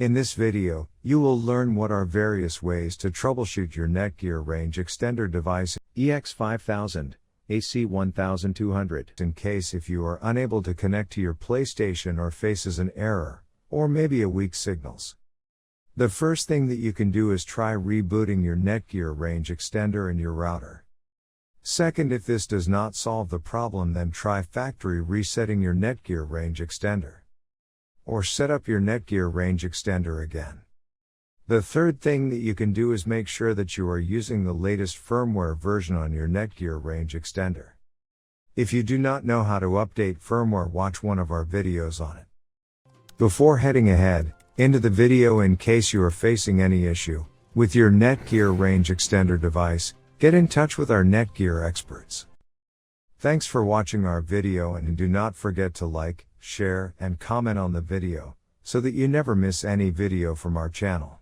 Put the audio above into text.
In this video, you will learn what are various ways to troubleshoot your Netgear Range Extender device EX5000, AC1200 in case if you are unable to connect to your PlayStation or faces an error, or maybe a weak signals. The first thing that you can do is try rebooting your Netgear Range Extender and your router. Second, if this does not solve the problem, then try factory resetting your Netgear Range Extender. Or set up your Netgear Range Extender again. The third thing that you can do is make sure that you are using the latest firmware version on your Netgear Range Extender. If you do not know how to update firmware, watch one of our videos on it. Before heading ahead into the video, in case you are facing any issue with your Netgear Range Extender device, get in touch with our Netgear experts. Thanks for watching our video, and do not forget to like, share, and comment on the video, so that you never miss any video from our channel.